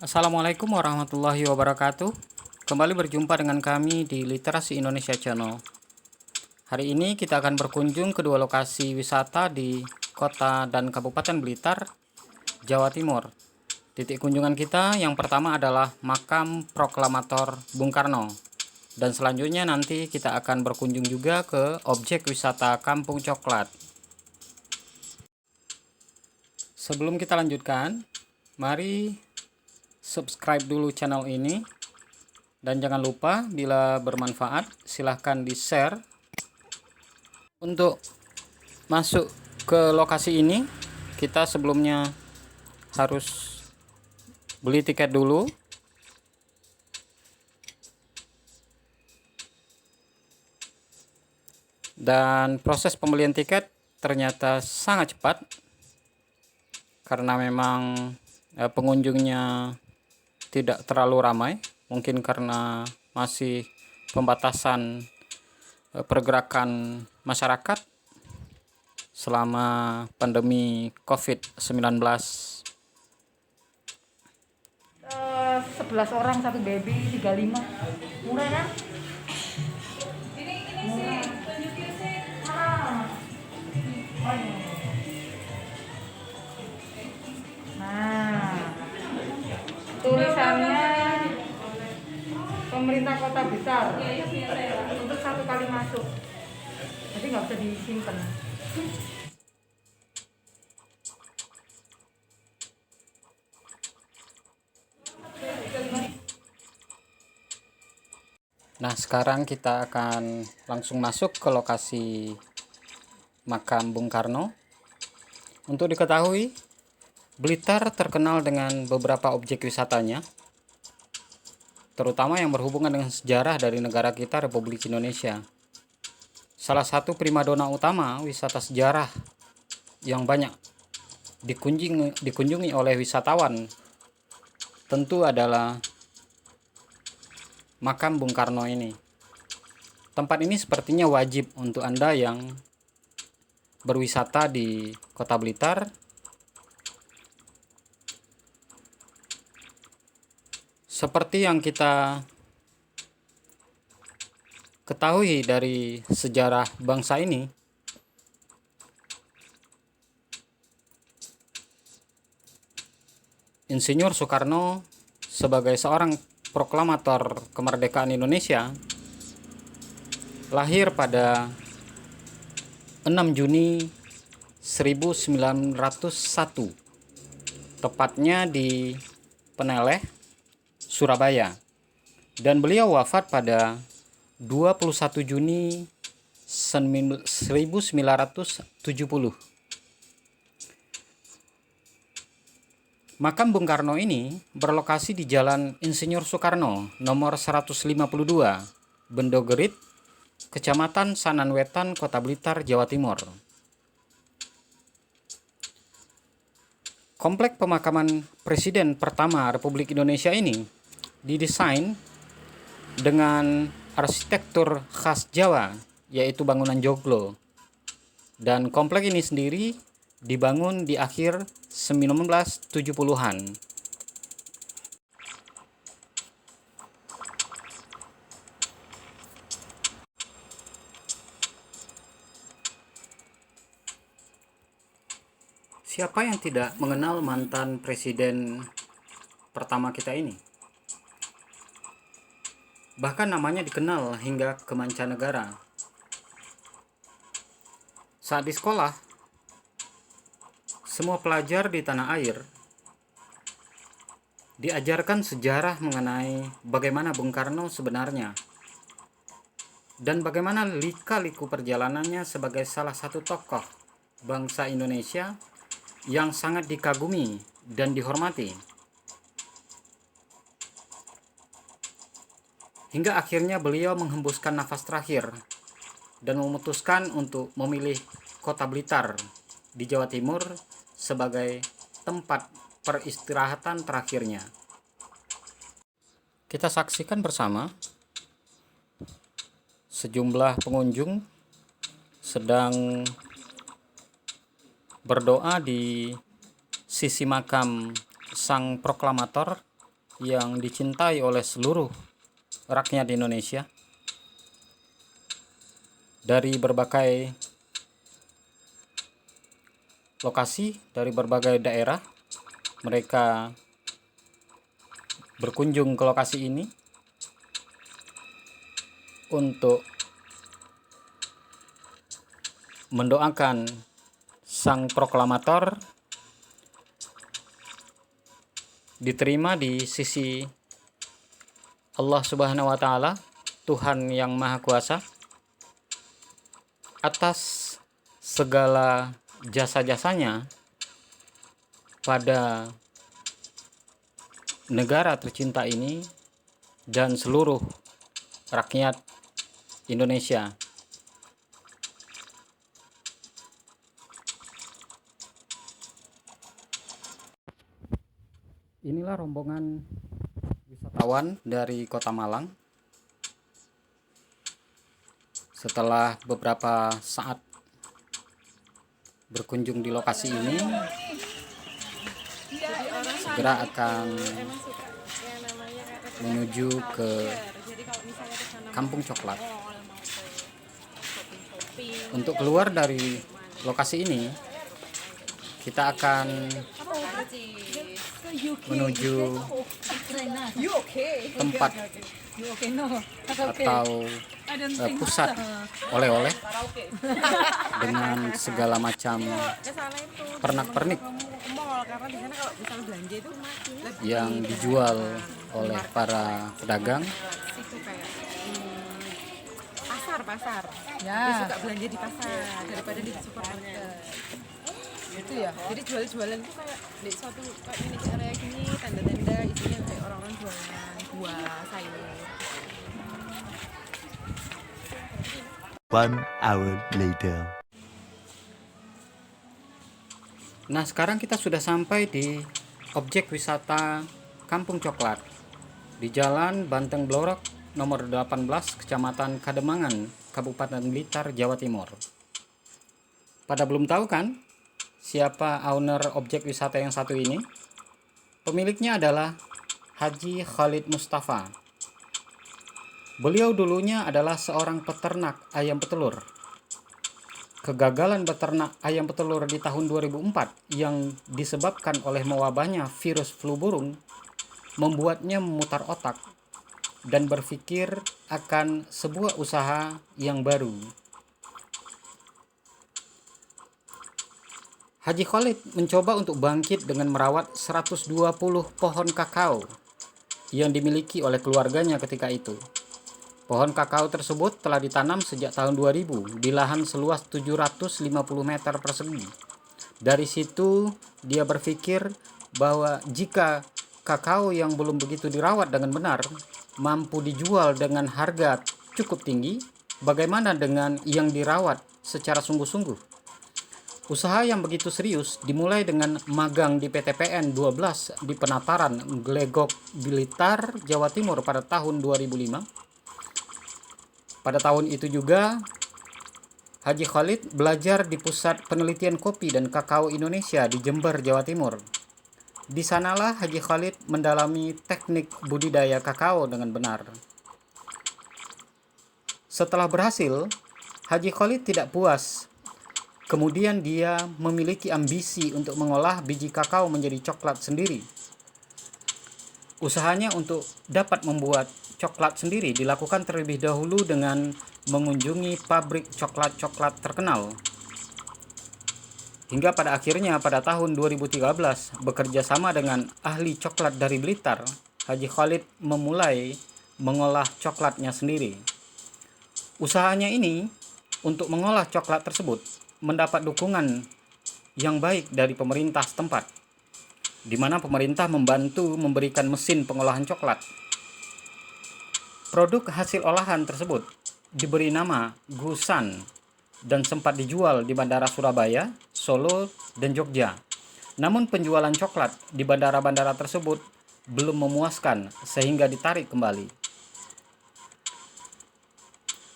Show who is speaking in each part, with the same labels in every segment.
Speaker 1: Assalamualaikum warahmatullahi wabarakatuh. Kembali berjumpa dengan kami di Literasi Indonesia Channel. Hari ini kita akan berkunjung ke dua lokasi wisata di Kota dan Kabupaten Blitar, Jawa Timur. Titik kunjungan kita yang pertama adalah Makam Proklamator Bung Karno. Dan selanjutnya nanti kita akan berkunjung juga ke objek wisata Kampung Coklat. Sebelum kita lanjutkan, mari subscribe dulu channel ini, dan jangan lupa bila bermanfaat silahkan di share. Untuk masuk ke lokasi ini kita sebelumnya harus beli tiket dulu. Dan proses pembelian tiket ternyata sangat cepat karena memang pengunjungnya tidak terlalu ramai, mungkin karena masih pembatasan pergerakan masyarakat selama pandemi COVID-19.
Speaker 2: 11 orang satu baby 35. Murah kan? Murah. Nah, tulisannya pemerintah Kota Blitar untuk satu kali masuk, jadi nggak bisa disimpan.
Speaker 1: Nah, sekarang kita akan langsung masuk ke lokasi makam Bung Karno. Untuk diketahui, Blitar terkenal dengan beberapa objek wisatanya, terutama yang berhubungan dengan sejarah dari negara kita, Republik Indonesia. Salah satu primadona utama wisata sejarah yang banyak dikunjungi oleh wisatawan tentu adalah makam Bung Karno ini. Tempat ini sepertinya wajib untuk Anda yang berwisata di Kota Blitar. Seperti yang kita ketahui dari sejarah bangsa ini, Insinyur Soekarno sebagai seorang proklamator kemerdekaan Indonesia lahir pada 6 Juni 1901, tepatnya di Peneleh, Surabaya, dan beliau wafat pada 21 Juni 1970. Makam Bung Karno ini berlokasi di Jalan Insinyur Soekarno nomor 152, Bendogerit, Kecamatan Sananwetan, Kota Blitar, Jawa Timur. Komplek pemakaman Presiden pertama Republik Indonesia ini didesain dengan arsitektur khas Jawa, yaitu bangunan joglo. Dan komplek ini sendiri dibangun di akhir 1970-an. Siapa yang tidak mengenal mantan presiden pertama kita ini? Bahkan namanya dikenal hingga ke mancanegara. Saat di sekolah, semua pelajar di tanah air diajarkan sejarah mengenai bagaimana Bung Karno sebenarnya dan bagaimana lika-liku perjalanannya sebagai salah satu tokoh bangsa Indonesia yang sangat dikagumi dan dihormati. Hingga akhirnya beliau menghembuskan nafas terakhir dan memutuskan untuk memilih Kota Blitar di Jawa Timur sebagai tempat peristirahatan terakhirnya. Kita saksikan bersama sejumlah pengunjung sedang berdoa di sisi makam sang proklamator yang dicintai oleh seluruh rakyat Indonesia. Dari berbagai lokasi, dari berbagai daerah, mereka berkunjung ke lokasi ini untuk mendoakan sang proklamator diterima di sisi Allah Subhanahu wa Ta'ala, Tuhan yang Maha Kuasa, atas segala jasa-jasanya pada negara tercinta ini dan seluruh rakyat Indonesia. Inilah rombongan wisatawan dari Kota Malang. Setelah beberapa saat berkunjung di lokasi ini, segera akan menuju ke Kampung Coklat. Untuk keluar dari lokasi ini, kita akan menuju tempat atau pusat oleh-oleh dengan segala macam pernak-pernik yang dijual oleh para pedagang.
Speaker 3: Pasar
Speaker 2: Ya.
Speaker 3: dia suka belanja di pasar daripada di supermarket itu ya. Jadi jualan itu kayak di suatu kayak mini area gini, tenda-tenda isinya kayak orang-orang jualan buah, sayur.
Speaker 4: 1 hour later.
Speaker 1: Nah, sekarang kita sudah sampai di objek wisata Kampung Coklat di Jalan Banteng Blorok nomor 18, Kecamatan Kademangan, Kabupaten Blitar, Jawa Timur. Pada belum tahu kan siapa owner objek wisata yang satu ini? Pemiliknya adalah Haji Khalid Mustafa. Beliau dulunya adalah seorang peternak ayam petelur. Kegagalan beternak ayam petelur di tahun 2004 yang disebabkan oleh mewabahnya virus flu burung membuatnya memutar otak dan berpikir akan sebuah usaha yang baru. Haji Khalid mencoba untuk bangkit dengan merawat 120 pohon kakao yang dimiliki oleh keluarganya ketika itu. Pohon kakao tersebut telah ditanam sejak tahun 2000 di lahan seluas 750 meter persegi. Dari situ dia berpikir bahwa jika kakao yang belum begitu dirawat dengan benar mampu dijual dengan harga cukup tinggi, bagaimana dengan yang dirawat secara sungguh-sungguh? Usaha yang begitu serius dimulai dengan magang di PT PN 12 di Penataran, Glegok, Blitar, Jawa Timur pada tahun 2005. Pada tahun itu juga Haji Khalid belajar di Pusat Penelitian Kopi dan Kakao Indonesia di Jember, Jawa Timur. Di sanalah Haji Khalid mendalami teknik budidaya kakao dengan benar. Setelah berhasil, Haji Khalid tidak puas. Kemudian dia memiliki ambisi untuk mengolah biji kakao menjadi coklat sendiri. Usahanya untuk dapat membuat coklat sendiri dilakukan terlebih dahulu dengan mengunjungi pabrik coklat-coklat terkenal. Hingga pada akhirnya pada tahun 2013 bekerja sama dengan ahli coklat dari Blitar, Haji Khalid memulai mengolah coklatnya sendiri. Usahanya ini untuk mengolah coklat tersebut mendapat dukungan yang baik dari pemerintah setempat, di mana pemerintah membantu memberikan mesin pengolahan coklat. Produk hasil olahan tersebut diberi nama Gusan dan sempat dijual di Bandara Surabaya, Solo, dan Jogja. Namun penjualan coklat di bandara-bandara tersebut belum memuaskan sehingga ditarik kembali.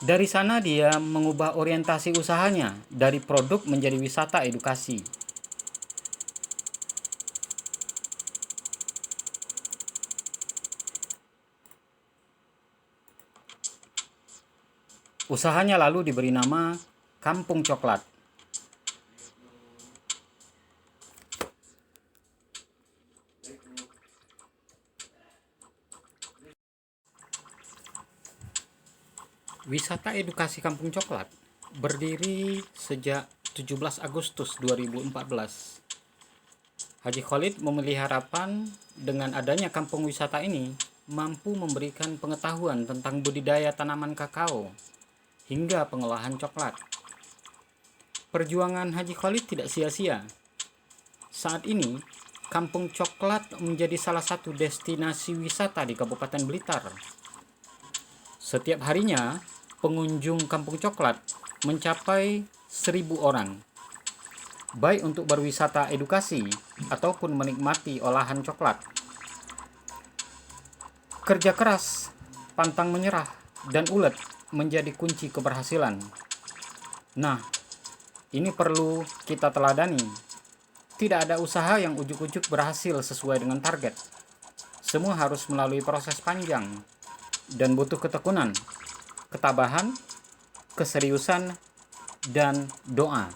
Speaker 1: Dari sana dia mengubah orientasi usahanya dari produk menjadi wisata edukasi. Usahanya lalu diberi nama Kampung Coklat. Wisata edukasi Kampung Coklat berdiri sejak 17 Agustus 2014. Haji Khalid memiliki harapan dengan adanya kampung wisata ini mampu memberikan pengetahuan tentang budidaya tanaman kakao hingga pengolahan coklat. Perjuangan Haji Khalid tidak sia-sia. Saat ini, Kampung Coklat menjadi salah satu destinasi wisata di Kabupaten Blitar. Setiap harinya, pengunjung Kampung Coklat mencapai 1.000 orang, baik untuk berwisata edukasi ataupun menikmati olahan coklat. Kerja keras, pantang menyerah, dan ulet menjadi kunci keberhasilan. Nah, ini perlu kita teladani. Tidak ada usaha yang ujuk-ujuk berhasil sesuai dengan target. Semua harus melalui proses panjang dan butuh ketekunan, ketabahan, keseriusan, dan doa.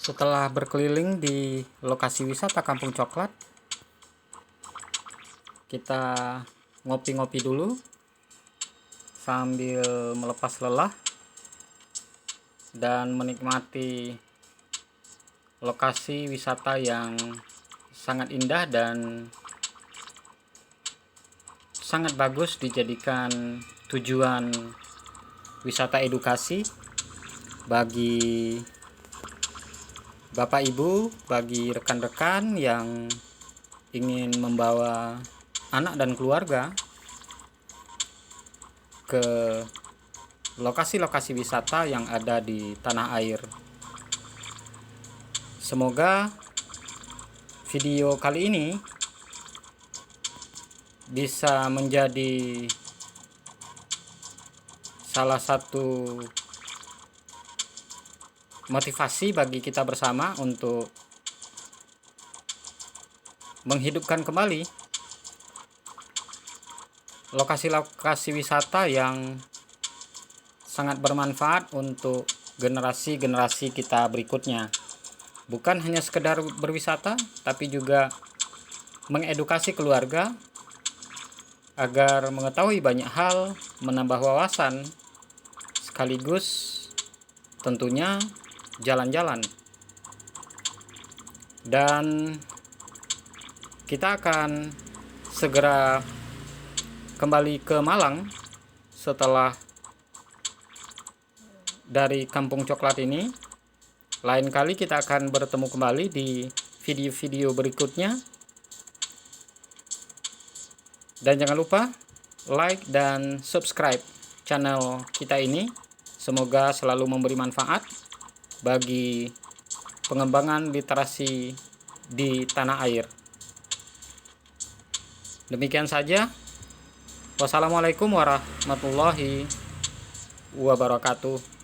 Speaker 1: Setelah berkeliling di lokasi wisata Kampung Coklat, kita ngopi-ngopi dulu sambil melepas lelah dan menikmati lokasi wisata yang sangat indah dan sangat bagus dijadikan tujuan wisata edukasi bagi Bapak Ibu, bagi rekan-rekan yang ingin membawa anak dan keluarga ke lokasi-lokasi wisata yang ada di tanah air. Semoga video kali ini bisa menjadi salah satu motivasi bagi kita bersama untuk menghidupkan kembali lokasi-lokasi wisata yang sangat bermanfaat untuk generasi-generasi kita berikutnya. bukan hanya sekedar berwisata, tapi juga mengedukasi keluarga agar mengetahui banyak hal, menambah wawasan, sekaligus tentunya jalan-jalan. Dan kita akan segera kembali ke Malang setelah dari Kampung Coklat ini. Lain kali kita akan bertemu kembali di video-video berikutnya. Dan jangan lupa like dan subscribe channel kita ini. Semoga selalu memberi manfaat bagi pengembangan literasi di tanah air. Demikian saja. Wassalamualaikum warahmatullahi wabarakatuh.